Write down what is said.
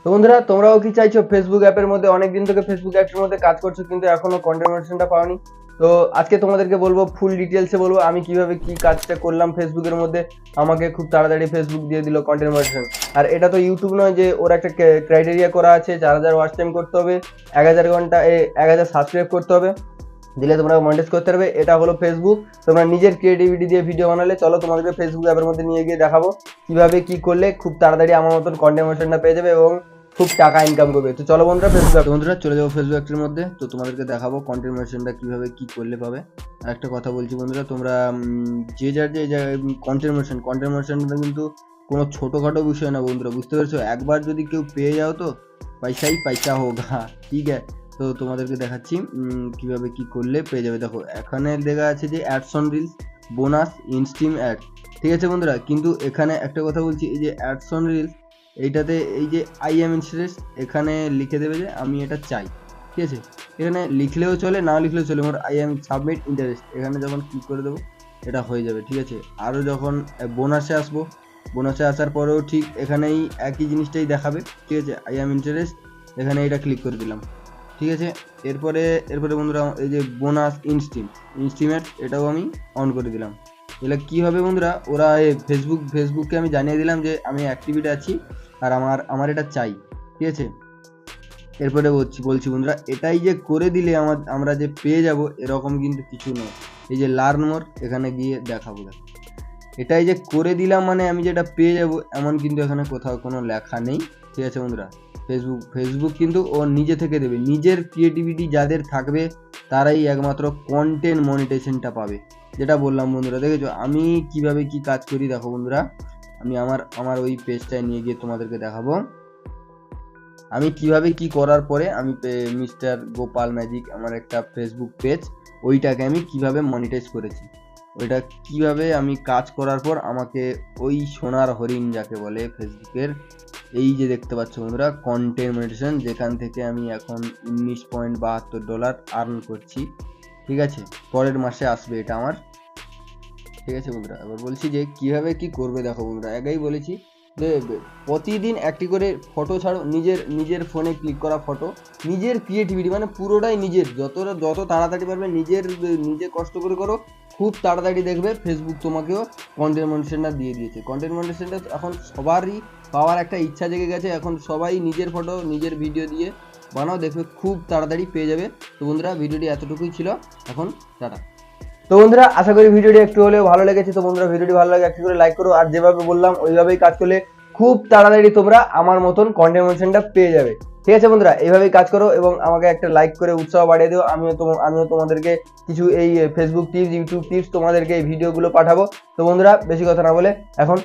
তো বন্ধুরা, তোমরাও কি চাইছো ফেসবুক অ্যাপের মধ্যে, অনেকদিন থেকে ফেসবুক অ্যাপের মধ্যে কাজ করছো কিন্তু এখনো কন্টেন্ট মনিটাইজেশনটা পাওনি? তো আজকে তোমাদেরকে বলবো, ফুল ডিটেলসে বলবো আমি কিভাবে কি কাজটা করলাম ফেসবুকের মধ্যে। আমাকে খুব তাড়াতাড়ি ফেসবুক দিয়ে দিল কন্টেন্ট মনিটাইজেশন। আর এটা তো ইউটিউব নয় যে ওর একটা ক্রাইটেরিয়া করা আছে, 4000 ওয়াচ টাইম করতে হবে, 1000 ঘন্টা 1000 সাবস্ক্রাইব করতে হবে, দিলে তোমরা মনিটাইজ করতে পারবে। এটা হলো ফেসবুক। তোমরা নিজের ক্রিয়েটিভিটি দিয়ে ভিডিও বানালে, চলো তোমাদেরকে ফেসবুক অ্যাপের মধ্যে নিয়ে গিয়ে দেখাবো কিভাবে কি করলে খুব তাড়াতাড়ি আমার মতন কন্টেন্ট মনিটাইজেশনটা পেয়ে যাবে এবং খুব টাকা ইনকাম করবে। তো চলো বন্ধুরা, বন্ধুরা চলে যাবো ফেসবুক অ্যাপের মধ্যে। তো তোমাদেরকে দেখাবো কন্টেন্ট মনিটাইজেশনটা কিভাবে কি করলে পাবে। আর একটা কথা বলছি বন্ধুরা, তোমরা যে যার যে কন্টেন্ট মনিটাইজেশনটা কিন্তু কোনো ছোটোখাটো বিষয় না বন্ধুরা, বুঝতে পেরেছো? একবার যদি কেউ পেয়ে যাও তো পয়সাই পয়সা হোগা, ঠিক আছে? তো তোমাদেরকে দেখাচ্ছি কিভাবে কি করলে পেয়ে যাবে। দেখো এখানে লেখা আছে যে ads on reels, bonus, instream add, ঠিক আছে বন্ধুরা? কিন্তু এখানে একটা কথা বলছি, এই যে অ্যাডস অন রিলস এইটাতে এই যে আই এম ইন্টারেস্ট এখানে লিখে দেবে যে আমি এটা চাই, ঠিক আছে? এখানে লিখলেও চলে, না লিখলেও চলে, মোট আই এম সাবমিট ইন্টারেস্ট এখানে যখন ক্লিক করে দেবো এটা হয়ে যাবে, ঠিক আছে? আরও যখন বোনাসে আসবো, বোনাসে আসার পরেও ঠিক এখানেই একই জিনিসটাই দেখাবে, ঠিক আছে? আই এম ইন্টারেস্ট এখানে এটা ক্লিক করে দিলাম, ঠিক আছে? এরপরে বন্ধুরা এই যে বোনাস ইনস্টিমেট এটাও আমি অন করে দিলাম। এগুলো কী হবে বন্ধুরা, ওরা ফেসবুককে আমি জানিয়ে দিলাম যে আমি অ্যাক্টিভিটি আছি আর আমার এটা চাই, ঠিক আছে? এরপরে বলছি বন্ধুরা, এটাই যে করে দিলে আমরা যে পেয়ে যাব এরকম কিন্তু কিছু নয়। এই যে লার্ন মোর এখানে গিয়ে দেখাবো, দেখো এটাই যে করে দিলাম মানে আমি যেটা পেয়ে যাব এমন কিন্তু এখানে কোথাও কোনো লেখা নেই, ঠিক আছে বন্ধুরা? ফেসবুক কিন্তু ও নিজে থেকে দেবে। নিজের ক্রিয়েটিভিটি যাদের থাকবে তারাই একমাত্র কন্টেন্ট মনিটাইজেশনটা পাবে, যেটা বললাম বন্ধুরা। দেখেছো আমি কিভাবে কি কাজ করি? দেখো বন্ধুরা, আমি আমার ওই পেজটায় নিয়ে গিয়ে তোমাদেরকে দেখাবো আমি কিভাবে কি করার পরে আমি মিস্টার গোপাল ম্যাজিক আমার একটা ফেসবুক পেজ, ওইটাকে আমি কিভাবে মনিটাইজ করেছি, ওইটা কিভাবে আমি কাজ করার পর আমাকে ওই সোনার হরিণ যাকে বলে ফেসবুকের, এই যে দেখতে পাচ্ছ বন্ধুরা কন্টেন্ট মনিটাইজেশন, যেখান থেকে আমি এখন $19.72 আর্ন করছি, ঠিক আছে? পরের মাসে আসবে এটা আমার, ঠিক আছে বন্ধুরা? এবার বলছি যে কিভাবে কি করবে। দেখো বন্ধুরা, আগেই বলেছি যে প্রতিদিন একটি করে ফটো ছাড়ো, নিজের ফোনে ক্লিক করা ফটো, নিজের ক্রিয়েটিভিটি মানে পুরোটাই নিজের, যত তাড়াতাড়ি পারবে নিজে কষ্ট করে করো, খুব তাড়াতাড়ি দেখবে ফেসবুক তোমাকেও কন্টেন্ট মনিটাইজেশনটা দিয়ে দিয়েছে। কন্টেন্ট মনিটাইজেশনটা এখন সবারই পাওয়ার একটা ইচ্ছা জেগে গেছে, এখন সবাই নিজের ফটো নিজের ভিডিও দিয়ে বানাও, দেখবে খুব তাড়াতাড়ি পেয়ে যাবে। তো বন্ধুরা, ভিডিওটি এতটুকুই ছিল, এখন টাটা। তো বন্ধুরা, আশা করি ভিডিওটি একটু হলেও ভালো লেগেছে। তো বন্ধুরা, ভিডিওটি ভালো লাগে একটু করে লাইক করো, আর যেভাবে বললাম ওইভাবেই কাজ করলে খুব তাড়াতাড়ি তোমরা আমার মতন কন্টেন্ট মনিটাইজেশনটা পেয়ে যাবে, ঠিক আছে বন্ধুরা? এইভাবেই কাজ করো এবং আমাকে একটা লাইক করে উৎসাহ বাড়িয়ে দিও। আমিও তোমাদেরকে কিছু এই ফেসবুক টিপস, ইউটিউব টিপস তোমাদেরকে এই ভিডিওগুলো পাঠাবো। তো বন্ধুরা, বেশি কথা না বলে এখন